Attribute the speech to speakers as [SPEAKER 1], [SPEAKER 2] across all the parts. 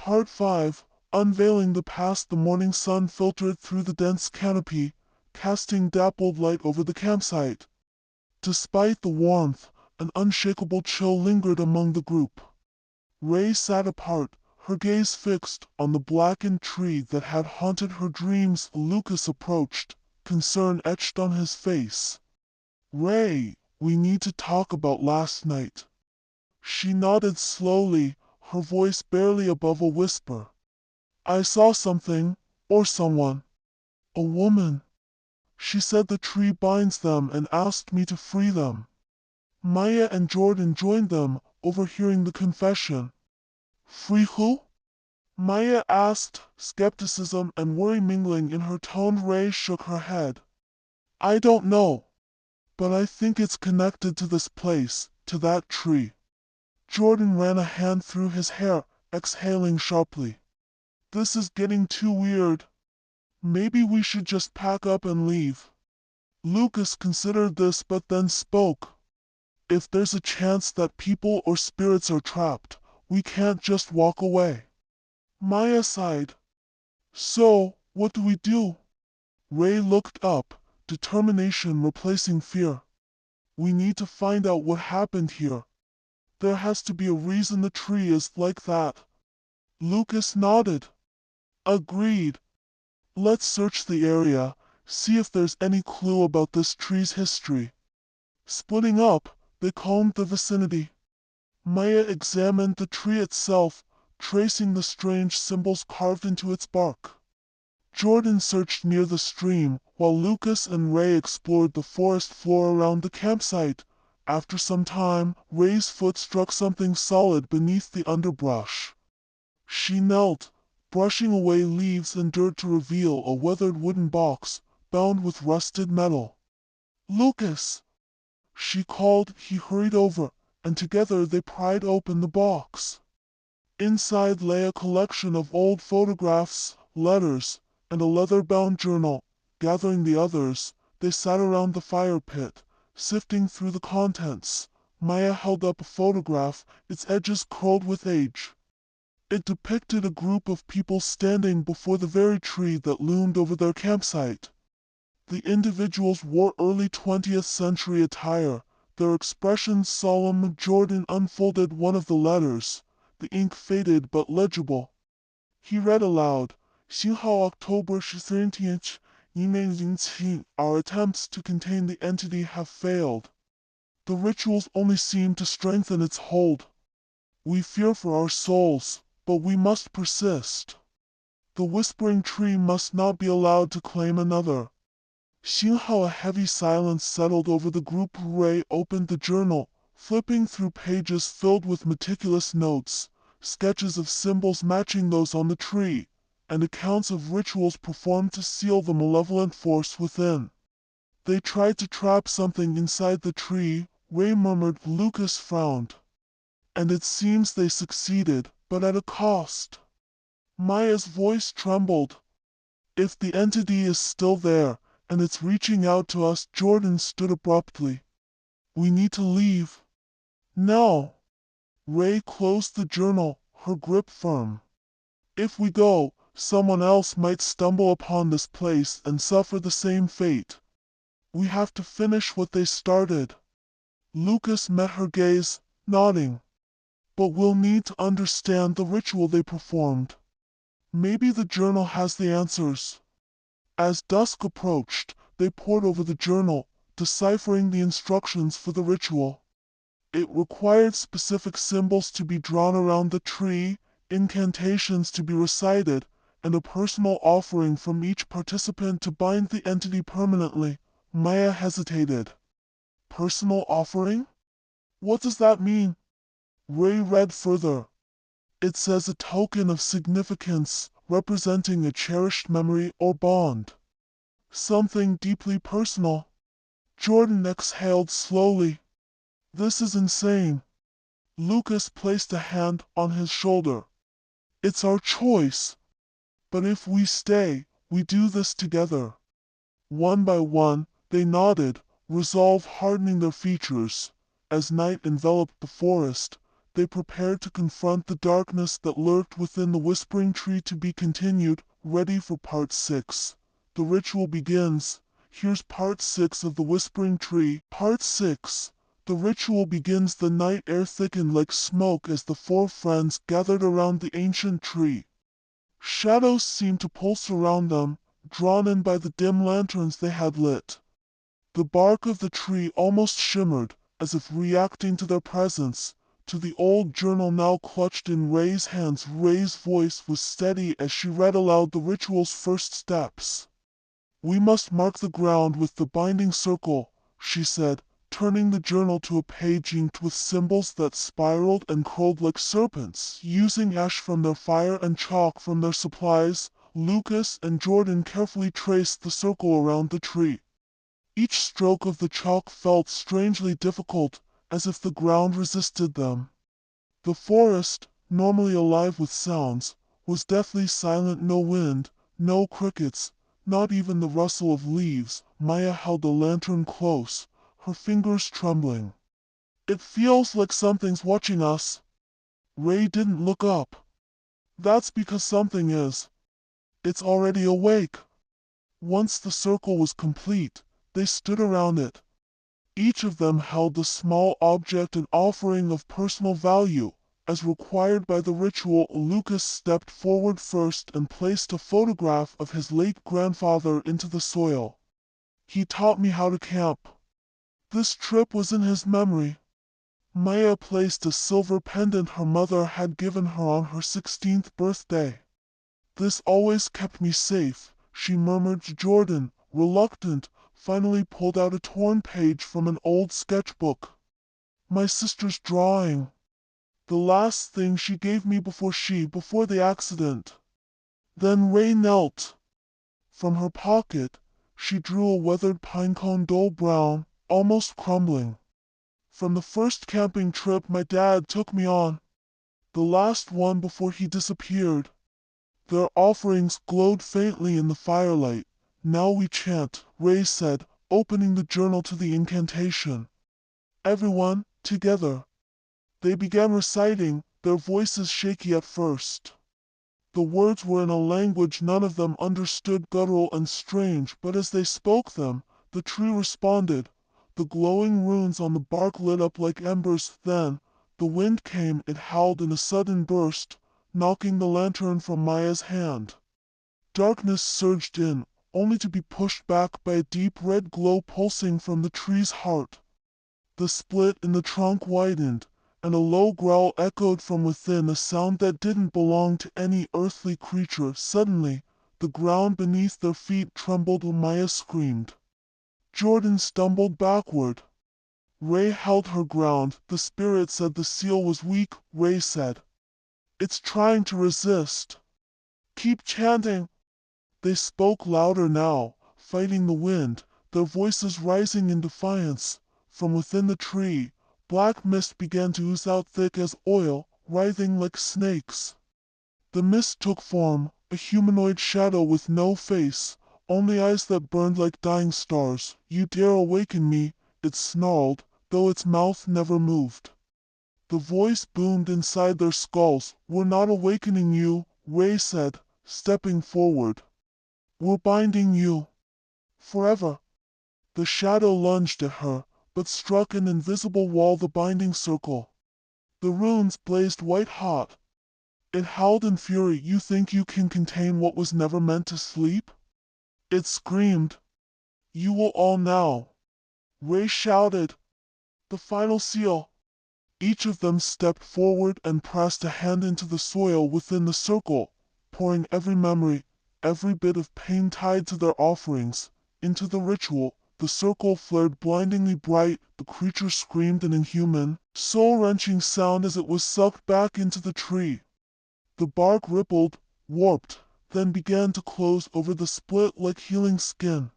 [SPEAKER 1] Part 5. Unveiling the past. The morning sun filtered through the dense canopy, casting dappled light over the campsite. Despite the warmth, an unshakable chill lingered among the group. Ray sat apart, her gaze fixed on the blackened tree that had haunted her dreams. Lucas approached, concern etched on his face. "Ray, we need to talk about last night." She nodded slowly, her voice barely above a whisper. "I saw something, or someone. A woman. She said the tree binds them and asked me to free them." Maya and Jordan joined them, overhearing the confession. "Free who?" Maya asked, skepticism and worry mingling in her tone. Ray shook her head. "I don't know. But I think it's connected to this place, to that tree." Jordan ran a hand through his hair, exhaling sharply. "This is getting too weird. Maybe we should just pack up and leave." Lucas considered this but then spoke. "If there's a chance that people or spirits are trapped, we can't just walk away." Maya sighed. "So, what do we do?" Ray looked up, determination replacing fear. "We need to find out what happened here. There has to be a reason the tree is like that." Lucas nodded. "Agreed. Let's search the area, see if there's any clue about this tree's history." Splitting up, they combed the vicinity. Maya examined the tree itself, tracing the strange symbols carved into its bark. Jordan searched near the stream, while Lucas and Ray explored the forest floor around the campsite. After some time, Ray's foot struck something solid beneath the underbrush. She knelt, brushing away leaves and dirt to reveal a weathered wooden box, bound with rusted metal. "Lucas!" she called. He hurried over, and together they pried open the box. Inside lay a collection of old photographs, letters, and a leather-bound journal. Gathering the others, they sat around the fire pit, sifting through the contents. Maya held up a photograph, its edges curled with age. It depicted a group of people standing before the very tree that loomed over their campsite. The individuals wore early 20th century attire, their expressions solemn. Jordan unfolded one of the letters, the ink faded but legible. He read aloud, 星号 October 17th, 2007. Our attempts to contain the entity have failed. The rituals only seem to strengthen its hold. We fear for our souls, but we must persist. The whispering tree must not be allowed to claim another." 星号. A heavy silence settled over the group. Ray opened the journal, flipping through pages filled with meticulous notes, sketches of symbols matching those on the tree, and accounts of rituals performed to seal the malevolent force within. "They tried to trap something inside the tree," Ray murmured. Lucas frowned. "And it seems they succeeded, but at a cost." Maya's voice trembled. "If the entity is still there, and it's reaching out to us." Jordan stood abruptly. "We need to leave. Now." Ray closed the journal, her grip firm. "If we go, someone else might stumble upon this place and suffer the same fate. We have to finish what they started." Lucas met her gaze, nodding. "But we'll need to understand the ritual they performed. Maybe the journal has the answers." As dusk approached, they pored over the journal, deciphering the instructions for the ritual. It required specific symbols to be drawn around the tree, incantations to be recited, and a personal offering from each participant to bind the entity permanently. Maya hesitated. "Personal offering? What does that mean?" Ray read further. "It says a token of significance, representing a cherished memory or bond. Something deeply personal." Jordan exhaled slowly. "This is insane." Lucas placed a hand on his shoulder. "It's our choice. But if we stay, we do this together." One by one, they nodded, resolve hardening their features. As night enveloped the forest, they prepared to confront the darkness that lurked within the whispering tree. To be continued, ready for part 6. The ritual begins. Here's part 6 of the whispering tree. Part 6. The ritual begins. The night air thickened like smoke as the four friends gathered around the ancient tree. Shadows seemed to pulse around them, drawn in by the dim lanterns they had lit. The bark of the tree almost shimmered, as if reacting to their presence. To the old journal now clutched in Ray's hands, Ray's voice was steady as she read aloud the ritual's first steps. "We must mark the ground with the binding circle," she said, turning the journal to a page inked with symbols that spiraled and curled like serpents. Using ash from their fire and chalk from their supplies, Lucas and Jordan carefully traced the circle around the tree. Each stroke of the chalk felt strangely difficult, as if the ground resisted them. The forest, normally alive with sounds, was deathly silent. No wind, no crickets, not even the rustle of leaves. Maya held the lantern close, her fingers trembling. "It feels like something's watching us." Ray didn't look up. "That's because something is. It's already awake." Once the circle was complete, they stood around it. Each of them held a small object, an offering of personal value. As required by the ritual, Lucas stepped forward first and placed a photograph of his late grandfather into the soil. "He taught me how to camp." This trip was in his memory. Maya placed a silver pendant her mother had given her on her 16th birthday. "This always kept me safe," she murmured. Jordan, reluctant, finally pulled out a torn page from an old sketchbook. "My sister's drawing. The last thing she gave me before the accident." Then Ray knelt. From her pocket, she drew a weathered pinecone, dull brown, almost crumbling. "From the first camping trip my dad took me on. The last one before he disappeared." Their offerings glowed faintly in the firelight. "Now we chant," Ray said, opening the journal to the incantation. "Everyone, together." They began reciting, their voices shaky at first. The words were in a language none of them understood, guttural and strange, but as they spoke them, the tree responded. The glowing runes on the bark lit up like embers. Then, the wind came. It howled in a sudden burst, knocking the lantern from Maya's hand. Darkness surged in, only to be pushed back by a deep red glow pulsing from the tree's heart. The split in the trunk widened, and a low growl echoed from within, a sound that didn't belong to any earthly creature. Suddenly, the ground beneath their feet trembled. Maya screamed. Jordan stumbled backward. Ray held her ground. "The spirit said the seal was weak," Ray said. "It's trying to resist." "Keep chanting." They spoke louder now, fighting the wind, their voices rising in defiance. From within the tree, black mist began to ooze out thick as oil, writhing like snakes. The mist took form, a humanoid shadow with no face, only eyes that burned like dying stars. "You dare awaken me," it snarled, though its mouth never moved. The voice boomed inside their skulls. "We're not awakening you," Ray said, stepping forward. "We're binding you. Forever." The shadow lunged at her, but struck an invisible wall, the binding circle. The runes blazed white hot. It howled in fury. "You think you can contain what was never meant to sleep?" It screamed. "You will all now." Ray shouted. "The final seal." Each of them stepped forward and pressed a hand into the soil within the circle, pouring every memory, every bit of pain tied to their offerings, into the ritual. The circle flared blindingly bright. The creature screamed an inhuman, soul-wrenching sound as it was sucked back into the tree. The bark rippled, warped, then began to close over the split like healing skin.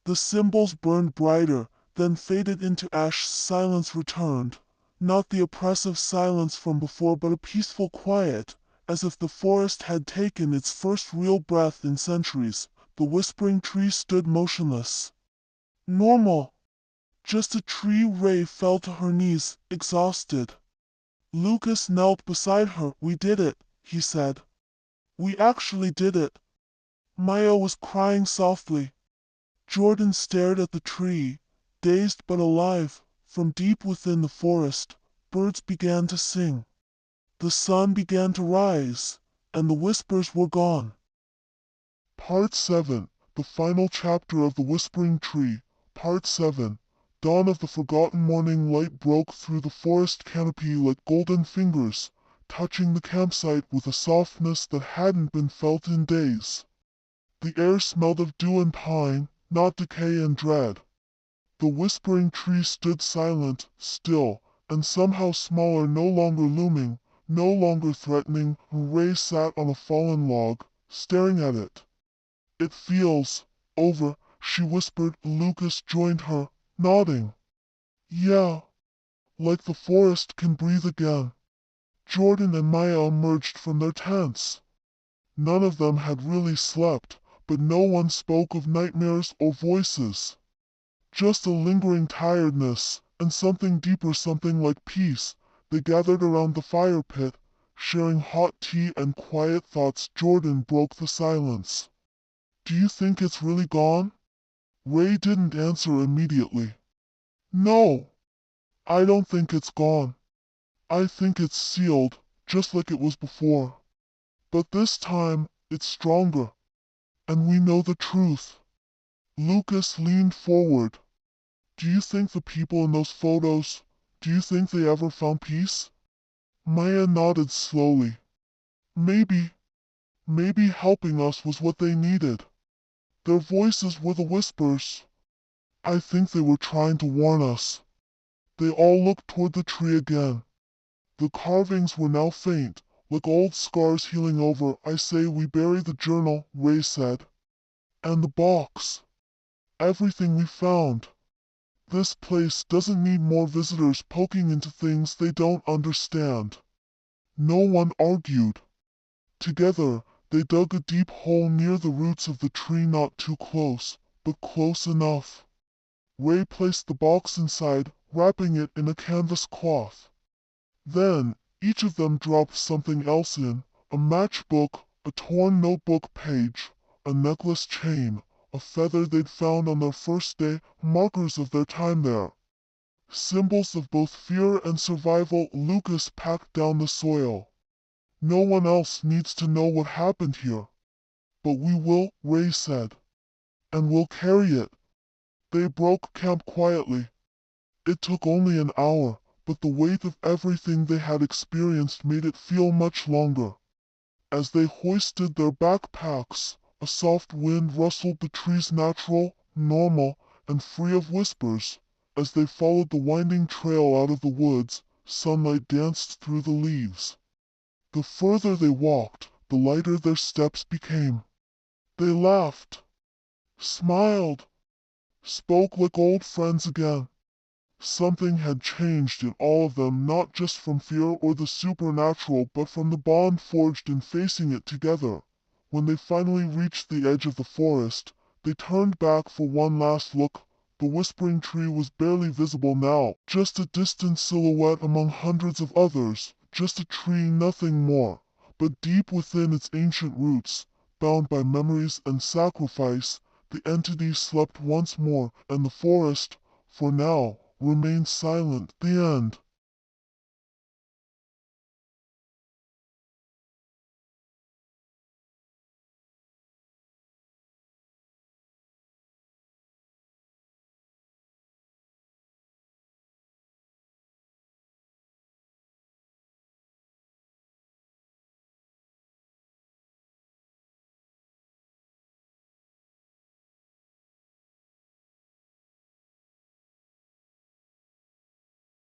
[SPEAKER 1] The symbols burned brighter, then faded into ash. Silence returned. Not the oppressive silence from before, but a peaceful quiet, as if the forest had taken its first real breath in centuries. The whispering tree stood motionless. Normal. Just a tree. Ray fell to her knees, exhausted. Lucas knelt beside her. We did it, he said. We actually did it. Maya was crying softly. Jordan stared at the tree, dazed but alive. From deep within the forest, birds began to sing. The sun began to rise, and the whispers were gone. Part 7. The final chapter of The Whispering Tree. Part 7. Dawn of the forgotten morning light broke through the forest canopy like golden fingers, touching the campsite with a softness that hadn't been felt in days. The air smelled of dew and pine, not decay and dread. The whispering tree stood silent, still, and somehow smaller, no longer looming, no longer threatening. Ray sat on a fallen log, staring at it. It feels over, she whispered. Lucas joined her, nodding. Yeah, like the forest can breathe again. Jordan and Maya emerged from their tents. None of them had really slept, but no one spoke of nightmares or voices. Just a lingering tiredness, and something deeper, something like peace. They gathered around the fire pit, sharing hot tea and quiet thoughts. Jordan broke the silence. Do you think it's really gone? Ray didn't answer immediately. No, I don't think it's gone. I think it's sealed, just like it was before. But this time, it's stronger. And we know the truth. Lucas leaned forward. Do you think the people in those photos, do you think they ever found peace? Maya nodded slowly. Maybe, maybe helping us was what they needed. Their voices were the whispers. I think they were trying to warn us. They all looked toward the tree again. The carvings were now faint, like old scars healing over. I say we bury the journal, Ray said. And the box. Everything we found. This place doesn't need more visitors poking into things they don't understand. No one argued. Together, they dug a deep hole near the roots of the tree, not too close, but close enough. Ray placed the box inside, wrapping it in a canvas cloth. Then, each of them dropped something else in, a matchbook, a torn notebook page, a necklace chain, a feather they'd found on their first day, markers of their time there. Symbols of both fear and survival. Lucas packed down the soil. No one else needs to know what happened here. But we will, Ray said. And we'll carry it. They broke camp quietly. It took only an hour, but the weight of everything they had experienced made it feel much longer. As they hoisted their backpacks, a soft wind rustled the trees, natural, normal, and free of whispers. As they followed the winding trail out of the woods, sunlight danced through the leaves. The further they walked, the lighter their steps became. They laughed, smiled, spoke like old friends again. Something had changed in all of them, not just from fear or the supernatural, but from the bond forged in facing it together. When they finally reached the edge of the forest, they turned back for one last look. The whispering tree was barely visible now, just a distant silhouette among hundreds of others, just a tree, nothing more. But deep within its ancient roots, bound by memories and sacrifice, the entity slept once more, and the forest, for now, remained silent. The end.